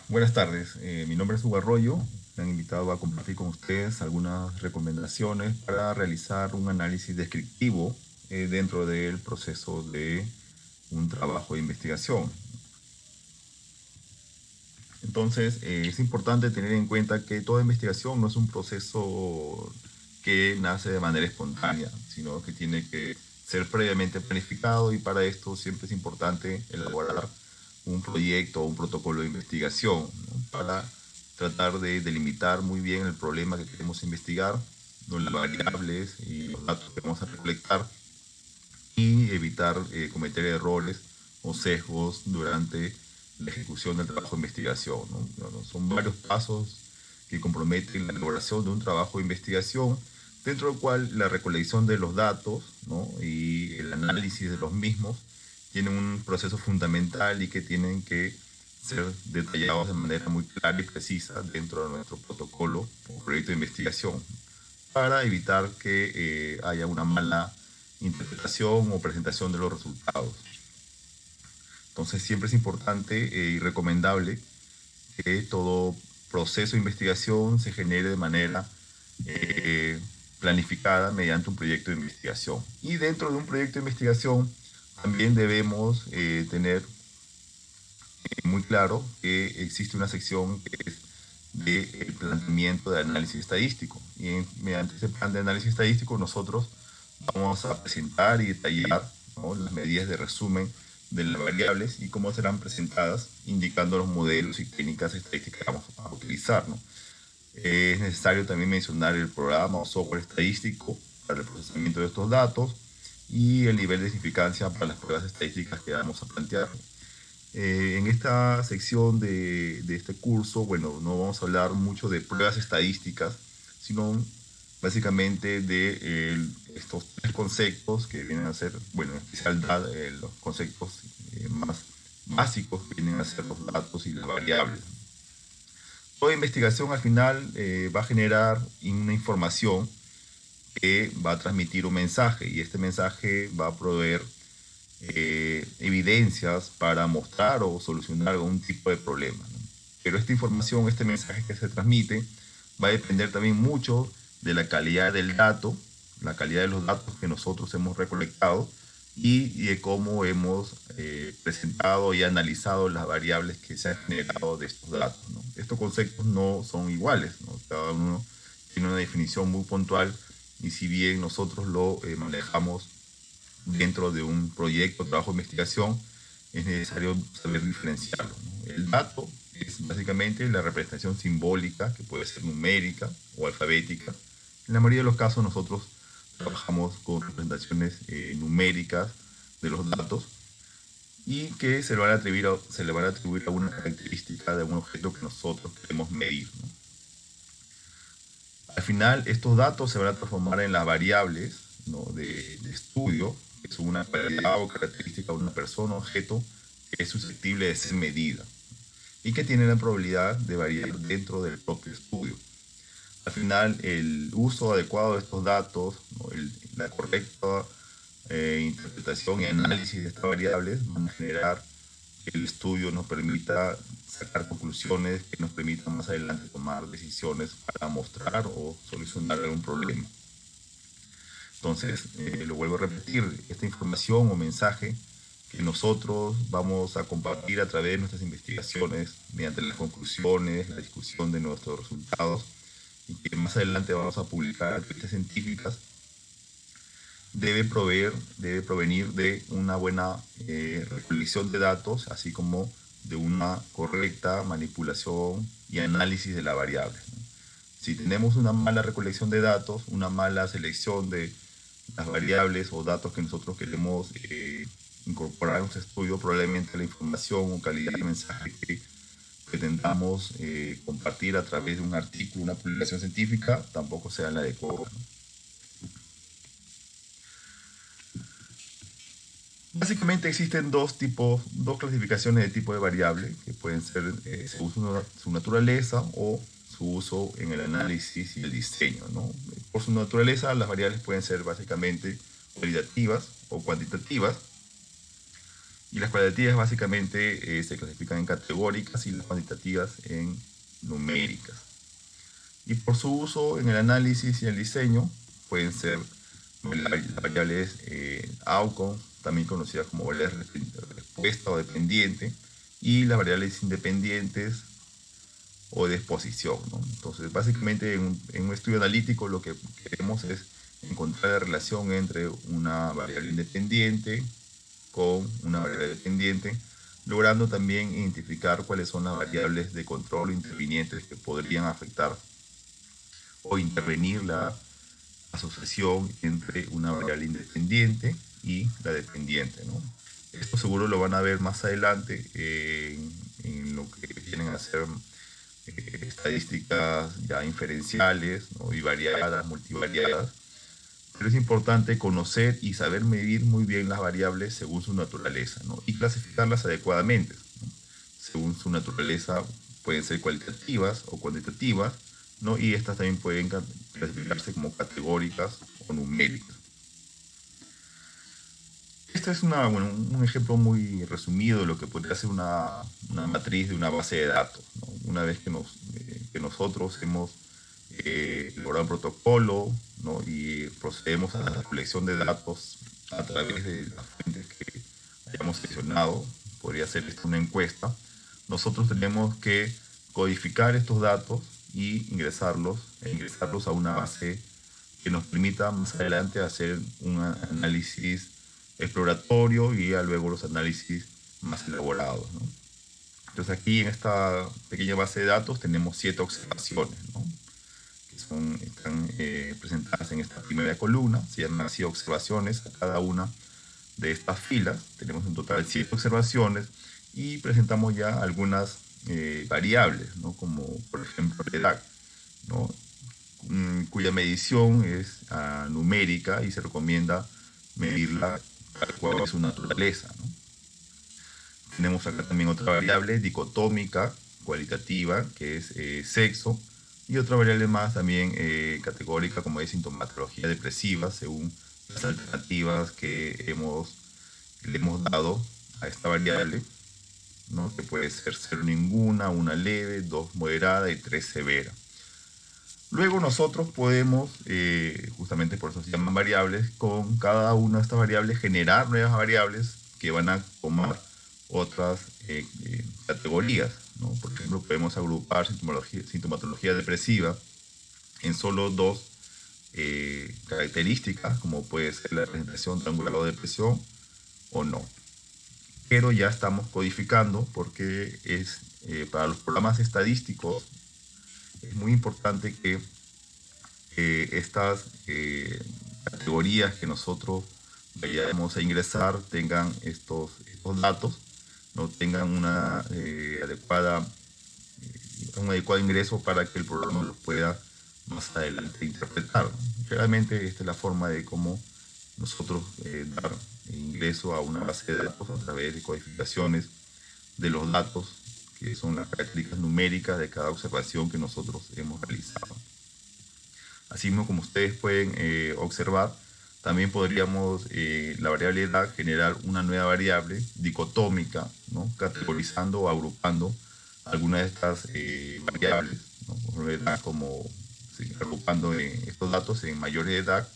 Buenas tardes. Mi nombre es Hugo Arroyo. Me han invitado a compartir con ustedes algunas recomendaciones para realizar un análisis descriptivo dentro del proceso de un trabajo de investigación. Entonces, es importante tener en cuenta que toda investigación no es un proceso que nace de manera espontánea, sino que tiene que ser previamente planificado, y para esto siempre es importante elaborar un proyecto o un protocolo de investigación, ¿no? Para tratar de delimitar muy bien el problema que queremos investigar, ¿no? Las variables y los datos que vamos a recolectar, y evitar cometer errores o sesgos durante la ejecución del trabajo de investigación, ¿no? Bueno, son varios pasos que comprometen la elaboración de un trabajo de investigación, dentro del cual la recolección de los datos, ¿no? Y el análisis de los mismos tienen un proceso fundamental y que tienen que ser detallados de manera muy clara y precisa dentro de nuestro protocolo o proyecto de investigación, para evitar que haya una mala interpretación o presentación de los resultados. Entonces siempre es importante y recomendable que todo proceso de investigación se genere de manera eh, planificada mediante un proyecto de investigación. Y dentro de un proyecto de investigación también debemos tener muy claro que existe una sección que es del planteamiento de análisis estadístico. Y mediante ese plan de análisis estadístico nosotros vamos a presentar y detallar, ¿no?, las medidas de resumen de las variables y cómo serán presentadas, indicando los modelos y técnicas estadísticas que vamos a utilizar, ¿no? Es necesario también mencionar el programa o software estadístico para el procesamiento de estos datos y el nivel de significancia para las pruebas estadísticas que vamos a plantear. En esta sección de este curso, bueno, no vamos a hablar mucho de pruebas estadísticas, sino básicamente de estos tres conceptos que vienen a ser, bueno, en especial los conceptos más básicos que vienen a ser los datos y las variables. Toda investigación al final va a generar una información que va a transmitir un mensaje, y este mensaje va a proveer evidencias para mostrar o solucionar algún tipo de problema, ¿no? Pero esta información, este mensaje que se transmite, va a depender también mucho de la calidad del dato, la calidad de los datos que nosotros hemos recolectado, y de cómo hemos presentado y analizado las variables que se han generado de estos datos, ¿no? Estos conceptos no son iguales, ¿no? Cada uno tiene una definición muy puntual, y si bien nosotros lo manejamos dentro de un proyecto o trabajo de investigación, es necesario saber diferenciarlo, ¿no? El dato es básicamente la representación simbólica, que puede ser numérica o alfabética. En la mayoría de los casos nosotros trabajamos con representaciones numéricas de los datos, y que se le van a atribuir a una característica de un objeto que nosotros queremos medir, ¿no? Al final, estos datos se van a transformar en las variables, ¿no?, de estudio, que son una cualidad o característica de una persona o objeto que es susceptible de ser medida y que tiene la probabilidad de variar dentro del propio estudio. Al final, el uso adecuado de estos datos, ¿no?, la correcta interpretación y análisis de estas variables van a generar que el estudio nos permita sacar conclusiones que nos permitan más adelante tomar decisiones para mostrar o solucionar algún problema. Entonces, lo vuelvo a repetir, esta información o mensaje que nosotros vamos a compartir a través de nuestras investigaciones, mediante las conclusiones, la discusión de nuestros resultados, y que más adelante vamos a publicar en revistas científicas, debe provenir de una buena recolección de datos, así como de una correcta manipulación y análisis de las variables, ¿no? Si tenemos una mala recolección de datos, una mala selección de las variables o datos que nosotros queremos incorporar en nuestro estudio, probablemente la información o calidad del mensaje que pretendamos compartir a través de un artículo, una publicación científica, tampoco sea la adecuada, ¿no? Básicamente existen dos clasificaciones de tipo de variable, que pueden ser su naturaleza o su uso en el análisis y el diseño, ¿no? Por su naturaleza, las variables pueden ser básicamente cualitativas o cuantitativas, Y las cualitativas básicamente se clasifican en categóricas y las cuantitativas en numéricas. Y por su uso en el análisis y el diseño pueden ser las variables outcome, también conocidas como variables de respuesta o dependiente, y las variables independientes o de exposición, ¿no? Entonces, básicamente en un estudio analítico lo que queremos es encontrar la relación entre una variable independiente con una variable dependiente, logrando también identificar cuáles son las variables de control intervinientes que podrían afectar o intervenir la asociación entre una variable independiente y la dependiente, ¿no? Esto seguro lo van a ver más adelante en lo que vienen a ser estadísticas ya inferenciales, ¿no? Y variadas, multivariadas. Pero es importante conocer y saber medir muy bien las variables según su naturaleza, ¿no? Y clasificarlas adecuadamente, ¿no? Según su naturaleza pueden ser cualitativas o cuantitativas, ¿no? Y estas también pueden clasificarse como categóricas o numéricas. Este es un ejemplo muy resumido de lo que podría ser una matriz de una base de datos, ¿no? Una vez que nosotros hemos elaborado un protocolo, ¿no? Y procedemos a la colección de datos a través de las fuentes que hayamos seleccionado, podría ser esto una encuesta, nosotros tenemos que codificar estos datos y ingresarlos a una base que nos permita más adelante hacer un análisis exploratorio y luego los análisis más elaborados, ¿no? Entonces aquí en esta pequeña base de datos tenemos 7 observaciones, ¿no? Que están presentadas en esta primera columna, se llaman así observaciones a cada una de estas filas. Tenemos en total 7 observaciones y presentamos ya algunas variables, ¿no? Como por ejemplo la edad, ¿no? Cuya medición es numérica y se recomienda medirla tal cual es su naturaleza, ¿no? Tenemos acá también otra variable dicotómica, cualitativa, que es sexo, y otra variable más también categórica, como es sintomatología depresiva, según las alternativas que le hemos dado a esta variable, ¿no? Que puede ser 0 ninguna, 1 leve, 2 moderada y 3 severa. Luego nosotros podemos, justamente por eso se llaman variables, con cada una de estas variables generar nuevas variables que van a tomar otras categorías, ¿no? Por ejemplo, podemos agrupar sintomatología depresiva en solo 2 características, como puede ser la presentación triangular de depresión o no. Pero ya estamos codificando porque para los programas estadísticos es muy importante que estas categorías que nosotros vayamos a ingresar tengan estos datos, no tengan un adecuado ingreso para que el programa los pueda más adelante interpretar, ¿no? Realmente esta es la forma de cómo nosotros dar ingreso a una base de datos a través de codificaciones de los datos, que son las características numéricas de cada observación que nosotros hemos realizado. Así mismo, como ustedes pueden observar, también podríamos, la variable edad, generar una nueva variable dicotómica, ¿no? Categorizando o agrupando algunas de estas variables, ¿no? Por edad, como agrupando estos datos en mayores de edad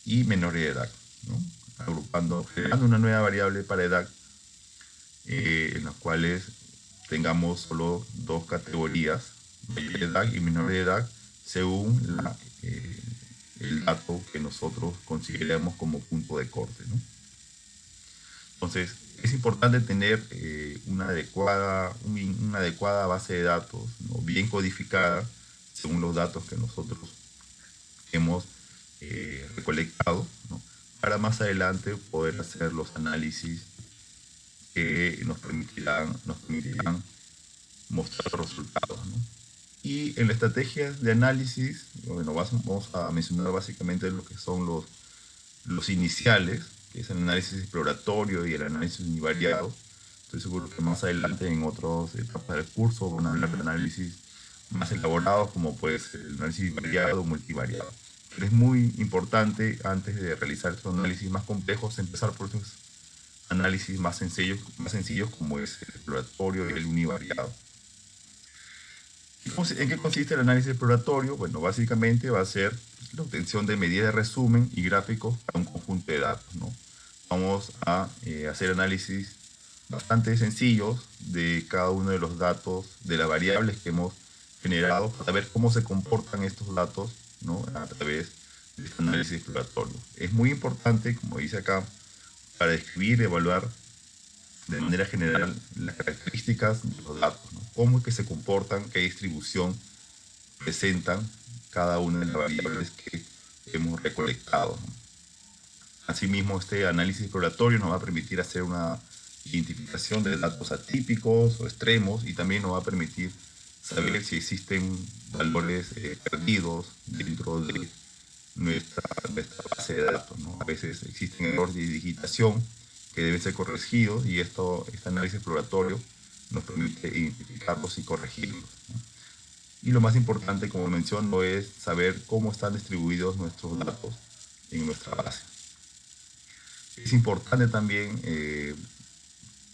y menores de edad, ¿no? Generando una nueva variable para edad, en las cuales tengamos solo 2 categorías, mayor de edad y menor de edad, según el dato que nosotros consideramos como punto de corte, ¿no? Entonces, es importante tener una adecuada base de datos, ¿no? Bien codificada, según los datos que nosotros hemos recolectado, ¿no? Para más adelante poder hacer los análisis que nos permitirán mostrar los resultados, ¿no? Y en la estrategia de análisis, bueno, vamos a mencionar básicamente lo que son los iniciales, que es el análisis exploratorio y el análisis univariado. Estoy seguro que más adelante en otras etapas del curso van a hablar de análisis más elaborados, como puede ser el análisis variado o multivariado. Pero es muy importante, antes de realizar estos análisis más complejos, empezar por estos análisis más sencillos como es el exploratorio y el univariado. ¿En qué consiste el análisis exploratorio? Bueno, básicamente va a ser la obtención de medidas de resumen y gráficos para un conjunto de datos, ¿no? Vamos a hacer análisis bastante sencillos de cada uno de los datos, de las variables que hemos generado, para ver cómo se comportan estos datos, ¿no? A través de este análisis exploratorio. Es muy importante, como dice acá, para describir y evaluar de manera general las características de los datos, ¿no? Cómo es que se comportan, qué distribución presentan cada una de las variables que hemos recolectado, ¿no? Asimismo, este análisis exploratorio nos va a permitir hacer una identificación de datos atípicos o extremos y también nos va a permitir saber si existen valores perdidos dentro de nuestra base de datos, ¿no? A veces existen errores de digitación que deben ser corregidos y este análisis exploratorio nos permite identificarlos y corregirlos, ¿no? Y lo más importante, como menciono, es saber cómo están distribuidos nuestros datos en nuestra base. Es importante también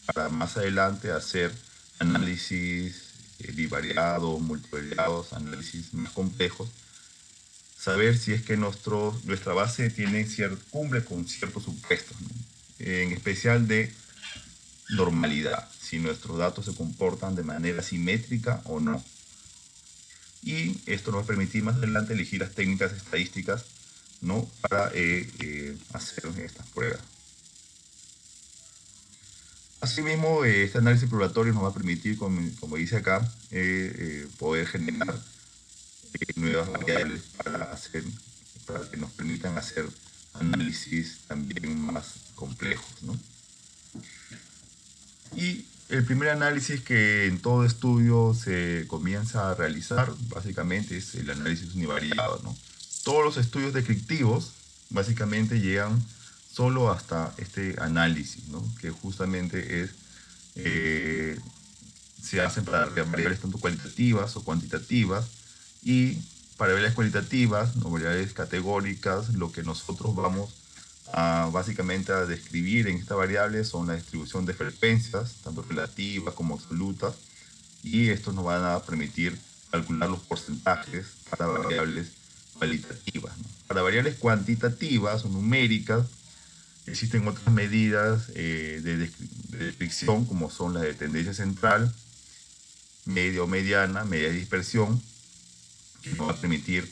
para más adelante hacer análisis bivariados, multivariados, análisis más complejos, saber si es que nuestra base cumple con ciertos supuestos, ¿no? En especial de normalidad, si nuestros datos se comportan de manera simétrica o no. Y esto nos va a permitir más adelante elegir las técnicas estadísticas, ¿no? Para hacer estas pruebas. Asimismo, este análisis exploratorio nos va a permitir, como dice acá, poder generar nuevas variables para que nos permitan hacer análisis también más complejos, ¿no? Y el primer análisis que en todo estudio se comienza a realizar, básicamente, es el análisis univariado, ¿no? Todos los estudios descriptivos, básicamente, llegan solo hasta este análisis, ¿no? Que justamente se hacen para variables tanto cualitativas o cuantitativas, y para variables cualitativas, no variables categóricas, lo que nosotros vamos básicamente a describir en esta variable son la distribución de frecuencias, tanto relativas como absolutas, y estos nos van a permitir calcular los porcentajes para variables cualitativas, ¿no? Para variables cuantitativas o numéricas existen otras medidas de descripción, como son las de tendencia central, media o mediana, media de dispersión, que nos va a permitir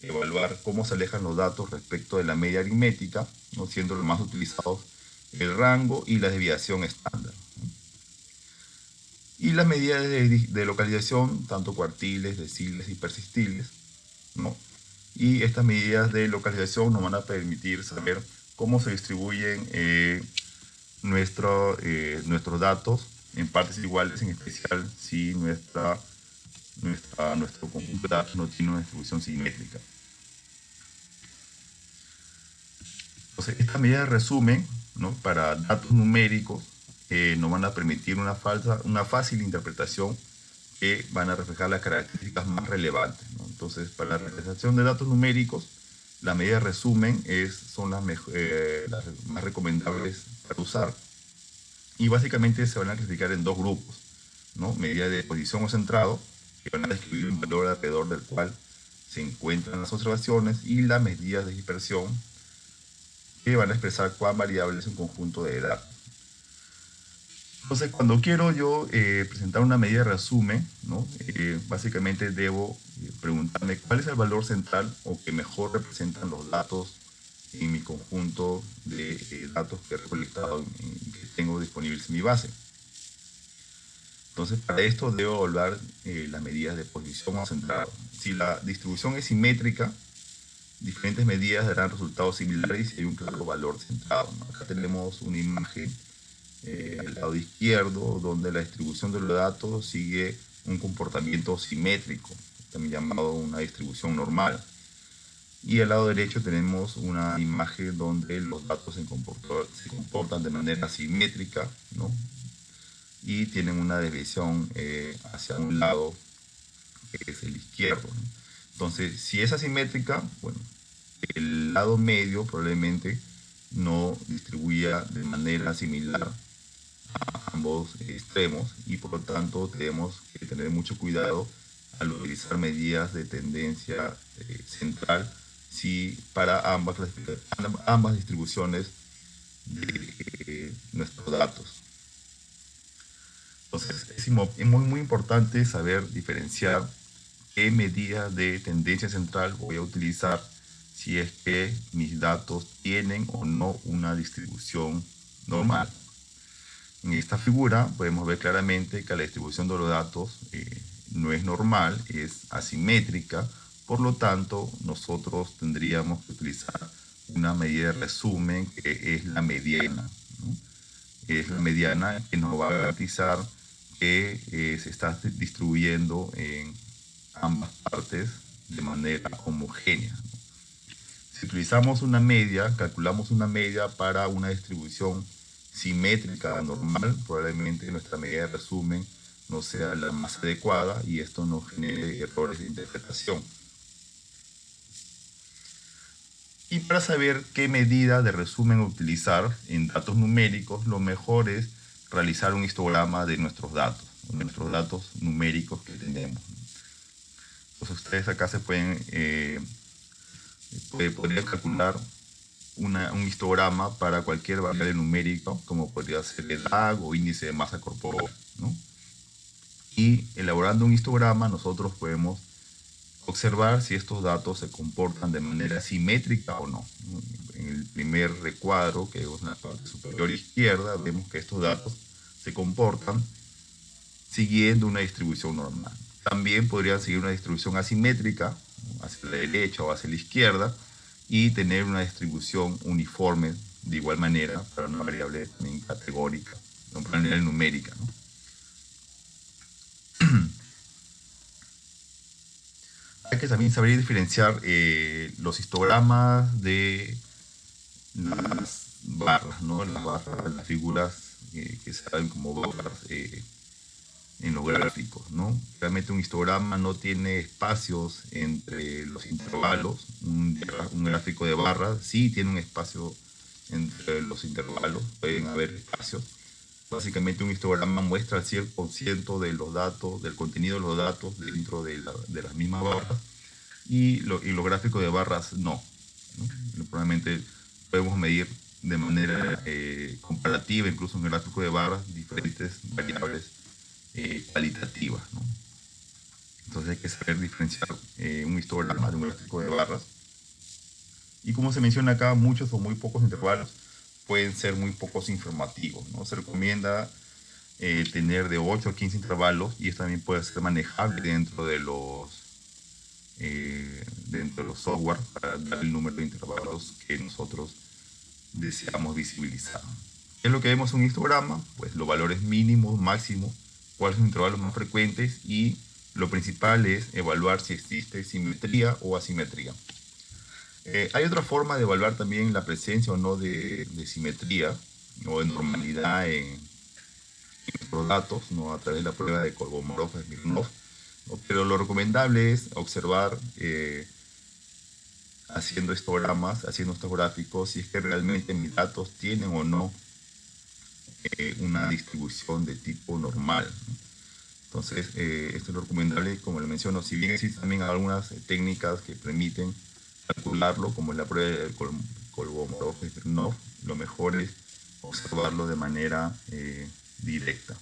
evaluar cómo se alejan los datos respecto de la media aritmética, ¿no? Siendo los más utilizados el rango y la desviación estándar. Y las medidas de localización, tanto cuartiles, deciles y persistiles, ¿no? Y estas medidas de localización nos van a permitir saber cómo se distribuyen nuestros datos en partes iguales, en especial si nuestro conjunto de datos no tiene una distribución simétrica. Entonces, estas medidas de resumen, ¿no? Para datos numéricos nos van a permitir una fácil interpretación que van a reflejar las características más relevantes, ¿no? Entonces, para la representación de datos numéricos, las medidas de resumen son las más recomendables para usar. Y básicamente se van a clasificar en dos grupos, ¿no? Medidas de posición o centrado, que van a describir un valor alrededor del cual se encuentran las observaciones, y las medidas de dispersión, que van a expresar cuán variable es un conjunto de datos. Entonces, cuando quiero yo presentar una medida de resumen, ¿no? Básicamente debo preguntarme cuál es el valor central o que mejor representan los datos en mi conjunto de datos que he recolectado y que tengo disponibles en mi base. Entonces, para esto debo evaluar las medidas de posición o centrado. Si la distribución es simétrica, diferentes medidas darán resultados similares y hay un claro valor centrado, ¿no? Acá tenemos una imagen al lado izquierdo, donde la distribución de los datos sigue un comportamiento simétrico, también llamado una distribución normal. Y al lado derecho tenemos una imagen donde los datos se comportan de manera simétrica, ¿no? Y tienen una desviación hacia un lado, que es el izquierdo, ¿no? Entonces, si es asimétrica, bueno, el lado medio probablemente no distribuya de manera similar a ambos extremos, y por lo tanto tenemos que tener mucho cuidado al utilizar medidas de tendencia central si para ambas distribuciones de nuestros datos. Entonces es muy importante saber diferenciar qué medida de tendencia central voy a utilizar si es que mis datos tienen o no una distribución normal. En esta figura podemos ver claramente que la distribución de los datos no es normal, es asimétrica. Por lo tanto, nosotros tendríamos que utilizar una medida de resumen que es la mediana, ¿no? Es la mediana que nos va a garantizar que se está distribuyendo en ambas partes de manera homogénea, ¿no? Si utilizamos una media, calculamos una media para una distribución simétrica normal, probablemente nuestra medida de resumen no sea la más adecuada y esto nos genere errores de interpretación. Y para saber qué medida de resumen utilizar en datos numéricos, lo mejor es realizar un histograma de nuestros datos numéricos que tenemos. Entonces ustedes acá se podrían calcular un histograma para cualquier variable numérica, como podría ser edad o índice de masa corporal, ¿no? Y elaborando un histograma, nosotros podemos observar si estos datos se comportan de manera simétrica o no. En el primer recuadro, que es la parte superior izquierda, vemos que estos datos se comportan siguiendo una distribución normal. También podrían seguir una distribución asimétrica, hacia la derecha o hacia la izquierda, y tener una distribución uniforme de igual manera para una variable también categórica, de manera numérica, ¿no? Hay que también saber diferenciar los histogramas de las barras, ¿no? Las barras, las figuras que se ven como barras en los gráficos, ¿no? Realmente un histograma no tiene espacios entre los intervalos. Un gráfico de barras sí tiene un espacio entre los intervalos, pueden haber espacios. Básicamente un histograma muestra el 100% de los datos, del contenido de los datos dentro de las mismas barras, y los gráficos de barras no, ¿no? Probablemente podemos medir de manera comparativa, incluso en el gráfico de barras, diferentes variables cualitativas, ¿no? Entonces hay que saber diferenciar un histograma de un gráfico de barras. Y como se menciona acá, muchos o muy pocos intervalos pueden ser muy pocos informativos, ¿no? Se recomienda tener de 8 a 15 intervalos, y esto también puede ser manejable dentro de los software para dar el número de intervalos que nosotros deseamos visibilizar. ¿Qué es lo que vemos en un histograma? Pues los valores mínimos, máximos, cuáles son los intervalos más frecuentes, y lo principal es evaluar si existe simetría o asimetría. Hay otra forma de evaluar también la presencia o no de simetría o de normalidad en nuestros datos, ¿no? A través de la prueba de Kolmogorov-Smirnov, ¿no? Pero lo recomendable es observar haciendo histogramas, haciendo estos gráficos, si es que realmente mis datos tienen o no una distribución de tipo normal, ¿no? Entonces, esto es lo recomendable, como le menciono, si bien existen también algunas técnicas que permiten calcularlo, como la prueba de Kolmogorov-Smirnov, lo mejor es observarlo de manera directa.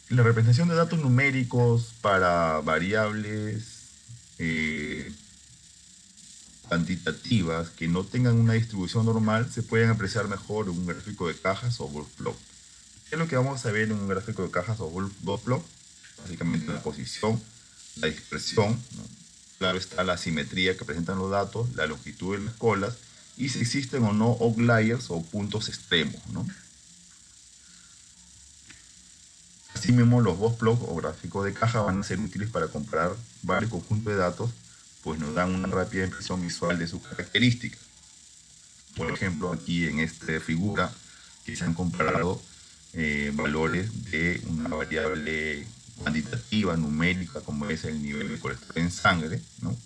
La representación de datos numéricos para variables cuantitativas que no tengan una distribución normal se pueden apreciar mejor en un gráfico de cajas o Wolf-Plot. ¿Qué es lo que vamos a ver en un gráfico de cajas o Wolf-Plot? Básicamente la posición, la dispersión, ¿no? Claro está la simetría que presentan los datos, la longitud de las colas, y si existen o no outliers o puntos extremos, ¿no? Así mismo, los Wolf-Plot o gráficos de caja van a ser útiles para comparar varios conjuntos de datos, pues nos dan una rápida impresión visual de sus características. Por ejemplo, aquí en esta figura que se han comparado valores de una variable cuantitativa, numérica, como es el nivel de colesterol en sangre, ¿no?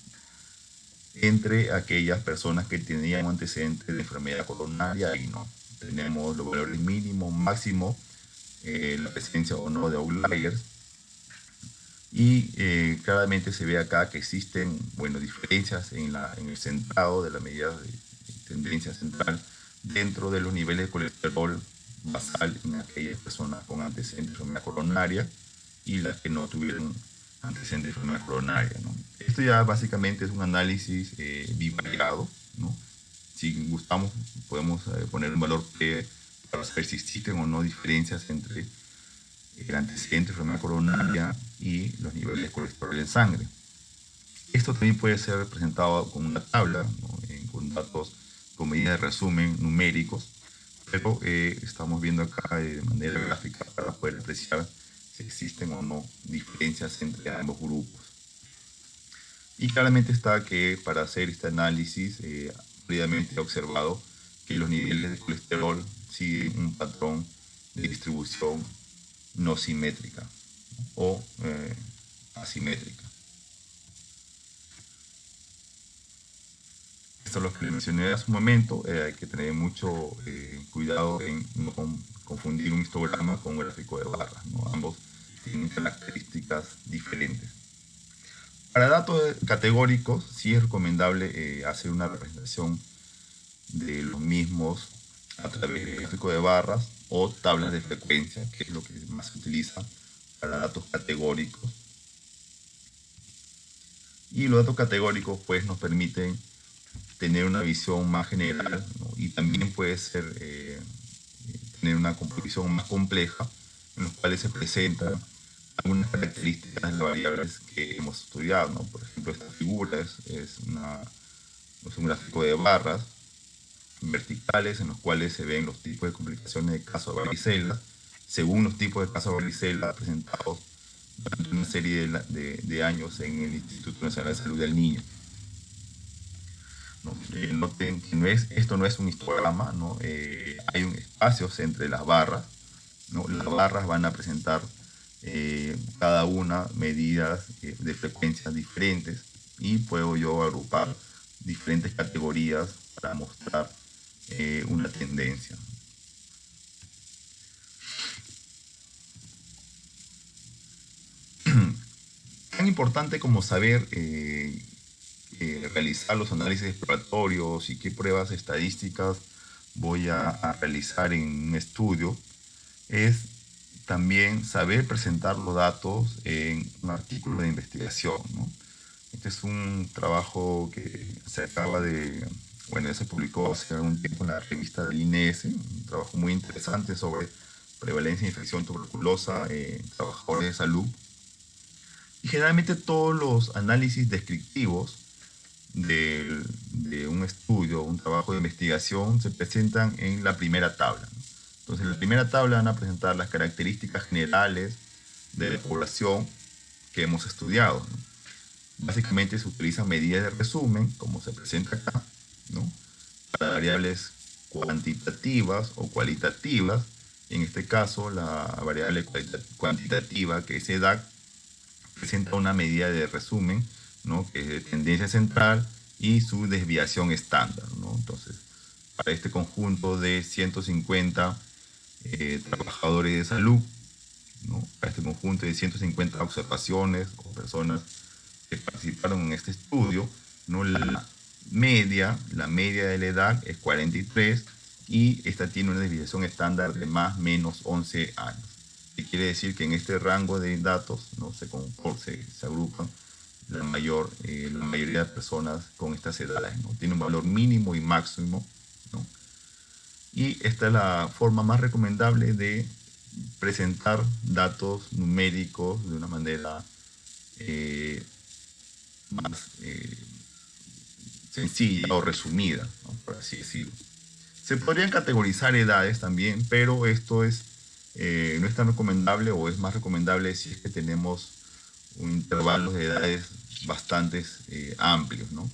entre aquellas personas que tenían un antecedente de enfermedad coronaria y no. Tenemos los valores mínimos, máximos, la presencia o no de outliers. Y claramente se ve acá que existen, bueno, diferencias en el centrado de la medida de tendencia central dentro de los niveles de colesterol basal en aquellas personas con antecedentes de enfermedad coronaria y las que no tuvieron antecedentes de enfermedad coronaria, ¿no? Esto ya básicamente es un análisis bivariado, ¿no? Si gustamos, podemos poner un valor P para saber si existen o no diferencias entre el antecedente de enfermedad coronaria y los niveles de colesterol en sangre. Esto también puede ser representado con una tabla, ¿no? Con datos con medidas de resumen numéricos, pero estamos viendo acá de manera gráfica para poder apreciar si existen o no diferencias entre ambos grupos. Y claramente está que para hacer este análisis, previamente he observado que los niveles de colesterol siguen un patrón de distribución no simétrica, ¿no? O asimétrica. Esto es lo que le mencioné hace un momento. Hay que tener mucho cuidado en no confundir un histograma con un gráfico de barras, ¿no? Ambos tienen características diferentes. Para datos categóricos, sí es recomendable hacer una representación de los mismos a través del gráfico de barras o tablas de frecuencia, que es lo que más se utiliza para datos categóricos. Y los datos categóricos pues nos permiten tener una visión más general, ¿no? Y también puede ser tener una composición más compleja en los cuales se presentan algunas características de las variables que hemos estudiado, ¿no? Por ejemplo, esta figura es un gráfico de barras verticales en los cuales se ven los tipos de complicaciones de caso de varicela según los tipos de caso de varicela presentados durante una serie de años en el Instituto Nacional de Salud del Niño. ¿No? Noten que esto no es un histograma, ¿no? Hay espacios entre las barras, ¿no? Las barras van a presentar cada una medidas de frecuencias diferentes y puedo yo agrupar diferentes categorías para mostrar una tendencia. Tan importante como saber realizar los análisis exploratorios y qué pruebas estadísticas voy a realizar en un estudio es también saber presentar los datos en un artículo de investigación, ¿no? Este es un trabajo que se acaba de, bueno, ya se publicó hace algún tiempo en la revista del INES, un trabajo muy interesante sobre prevalencia de infección tuberculosa en trabajadores de salud. Y generalmente todos los análisis descriptivos de un estudio, un trabajo de investigación, se presentan en la primera tabla, ¿no? Entonces, en la primera tabla van a presentar las características generales de la población que hemos estudiado, ¿no? Básicamente se utilizan medidas de resumen, como se presenta acá, ¿no? Para variables cuantitativas o cualitativas. En este caso, la variable cuantitativa, que es EDAC, presenta una medida de resumen, ¿no? Que es de tendencia central y su desviación estándar, ¿no? Entonces, para este conjunto de 150 trabajadores de salud, ¿no? Para este conjunto de 150 observaciones o personas que participaron en este estudio, ¿no? La media de la edad es 43 y esta tiene una desviación estándar de más o menos 11 años. Que quiere decir que en este rango de datos, ¿no? se agrupan la mayoría de personas con estas edades, ¿no? Tiene un valor mínimo y máximo, ¿no? Y esta es la forma más recomendable de presentar datos numéricos de una manera más sencilla o resumida, ¿no? Por así decirlo. Se podrían categorizar edades también, pero esto no es tan recomendable, o es más recomendable si es que tenemos un intervalo de edades bastante amplios, ¿no?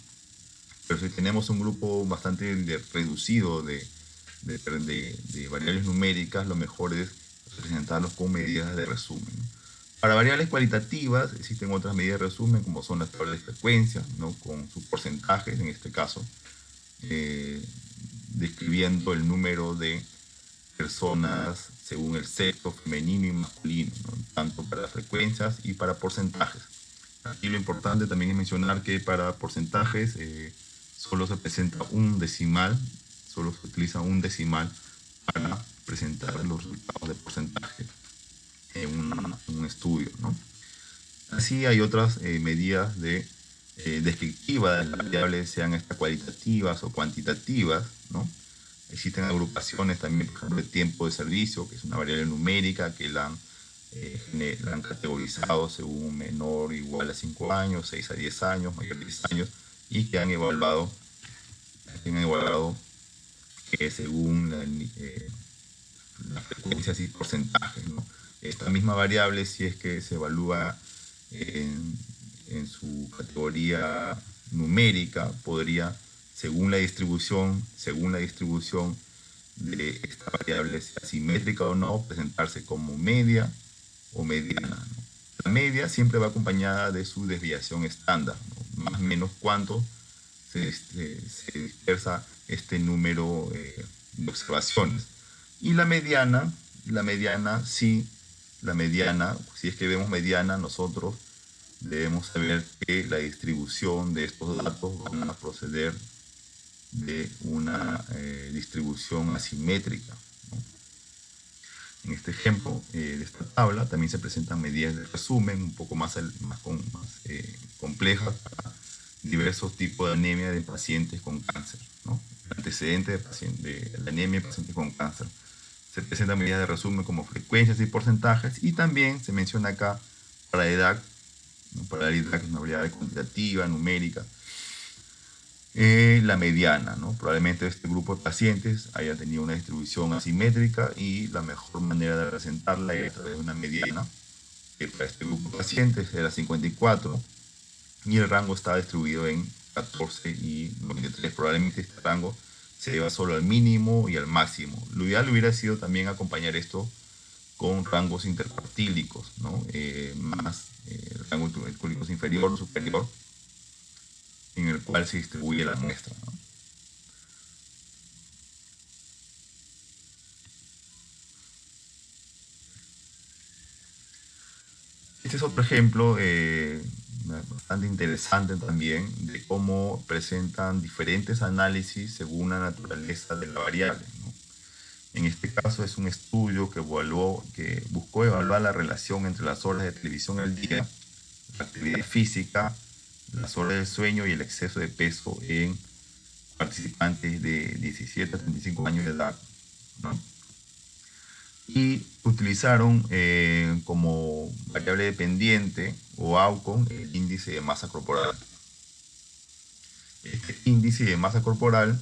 Pero si tenemos un grupo bastante reducido de variables numéricas, lo mejor es presentarlos con medidas de resumen, ¿no? Para variables cualitativas existen otras medidas de resumen, como son las tablas de frecuencia, ¿no? Con sus porcentajes, en este caso, eh, describiendo el número de personas según el sexo femenino y masculino, ¿no? Tanto para frecuencias y para porcentajes. Aquí lo importante también es mencionar que para porcentajes solo se presenta un decimal, solo se utiliza un decimal para presentar los resultados de porcentaje en un estudio, ¿no? Así hay otras medidas descriptivas de las variables, sean estas cualitativas o cuantitativas, ¿no? Existen agrupaciones también, por ejemplo, de tiempo de servicio, que es una variable numérica que la han categorizado según menor o igual a 5 años, 6 a 10 años, mayor a 10 años, y que han evaluado según las frecuencias y porcentajes, ¿no? Esta misma variable, si es que se evalúa en su categoría numérica, podría, según la distribución de esta variable, sea simétrica o no, presentarse como media o mediana, ¿no? La media siempre va acompañada de su desviación estándar, ¿no? Más o menos cuánto se dispersa este número de observaciones. Y la mediana, si es que vemos mediana, nosotros debemos saber que la distribución de estos datos van a proceder de una distribución asimétrica, ¿no? En este ejemplo de esta tabla también se presentan medidas de resumen un poco más complejas para diversos tipos de anemia de pacientes con cáncer, ¿no? Antecedentes de la anemia de pacientes con cáncer. Se presentan medidas de resumen como frecuencias y porcentajes, y también se menciona acá para la edad, ¿no? Para la edad, que es una variable cuantitativa, numérica. La mediana, ¿no? Probablemente este grupo de pacientes haya tenido una distribución asimétrica y la mejor manera de representarla es a través de una mediana, que para este grupo de pacientes era 54 y el rango está distribuido en 14 y 93. Probablemente este rango se lleva solo al mínimo y al máximo. Lo ideal hubiera sido también acompañar esto con rangos intercuartílicos, ¿no? El rango intercuartílico inferior o superior, en el cual se distribuye la muestra, ¿no? Este es otro ejemplo bastante interesante también de cómo presentan diferentes análisis según la naturaleza de la variable, ¿no? En este caso es un estudio que buscó evaluar la relación entre las horas de televisión al día, la actividad física, las horas de sueño y el exceso de peso en participantes de 17 a 35 años de edad, ¿no? Y utilizaron como variable dependiente o outcome el índice de masa corporal. Este índice de masa corporal,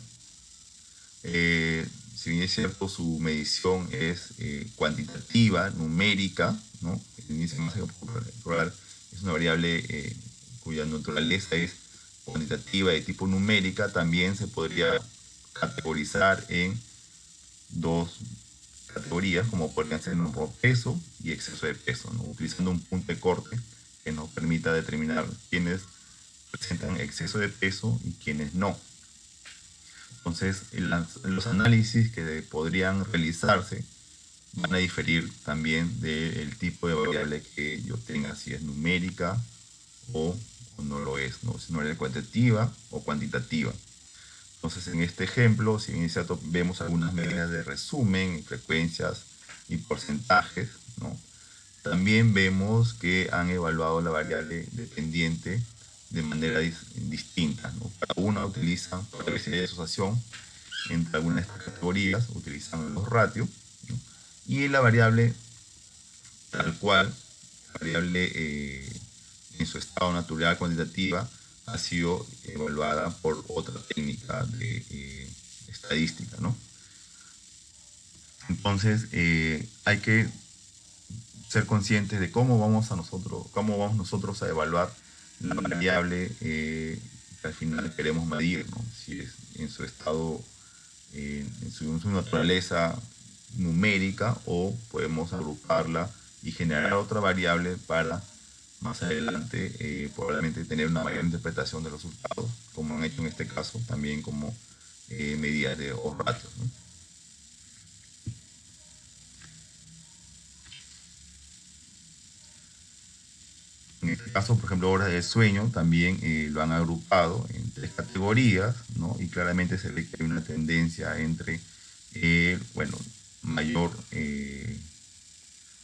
si bien es cierto, su medición es cuantitativa, numérica, ¿no? El índice de masa corporal es una variable cuya naturaleza es cuantitativa de tipo numérica. También se podría categorizar en dos categorías, como podrían ser por peso y exceso de peso, ¿no? Utilizando un punto de corte que nos permita determinar quiénes presentan exceso de peso y quiénes no. Entonces, los análisis que podrían realizarse van a diferir también del tipo de variable que yo tenga, si es numérica o no lo es, ¿no? Si no es cuantitativa o cuantitativa. Entonces, en este ejemplo, si bien es cierto, vemos algunas medidas de resumen, frecuencias y porcentajes, ¿no? También vemos que han evaluado la variable dependiente de manera distinta, ¿no? Cada una utilizan, para ver si hay asociación entre algunas de estas categorías, utilizan los ratios, ¿no? Y la variable tal cual, la variable en su estado natural cuantitativa, ha sido evaluada por otra técnica de estadística, ¿no? Entonces, hay que ser conscientes de cómo vamos nosotros a evaluar la variable que al final queremos medir, ¿no? Si es en su estado, en su naturaleza numérica, o podemos agruparla y generar otra variable para más adelante probablemente tener una mayor interpretación de los resultados, como han hecho en este caso, también como medidas de odds ratios, ¿no? En este caso, por ejemplo, horas de sueño también lo han agrupado en tres categorías, ¿no? Y claramente se ve que hay una tendencia entre, bueno, mayor,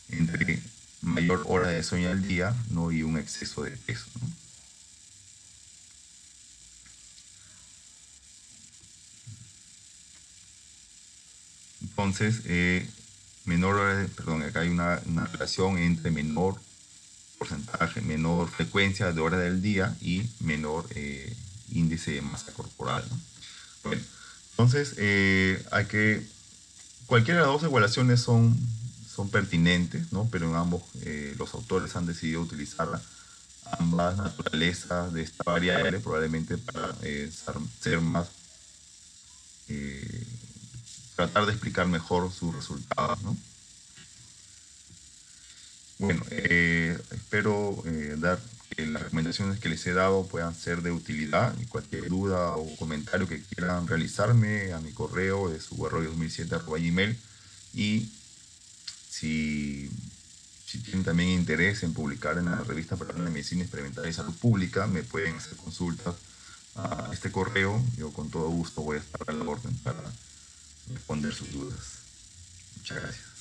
entre mayor hora de sueño al día, ¿no? Y un exceso de peso, ¿no? Entonces, menor hora perdón, acá hay una relación entre menor porcentaje, menor frecuencia de horas del día y menor índice de masa corporal, ¿no? Bueno, entonces hay que, cualquiera de las dos evaluaciones son pertinentes, ¿no? Pero en ambos los autores han decidido utilizar ambas naturalezas de esta variable probablemente para ser más, eh, tratar de explicar mejor sus resultados, ¿no? Bueno, espero dar que las recomendaciones que les he dado puedan ser de utilidad y cualquier duda o comentario que quieran realizarme a mi correo de subarroyo2007@gmail y si, si tienen también interés en publicar en la revista Peruana de Medicina Experimental y Salud Pública, me pueden hacer consultas a este correo. Yo con todo gusto voy a estar a la orden para responder sus dudas. Muchas gracias.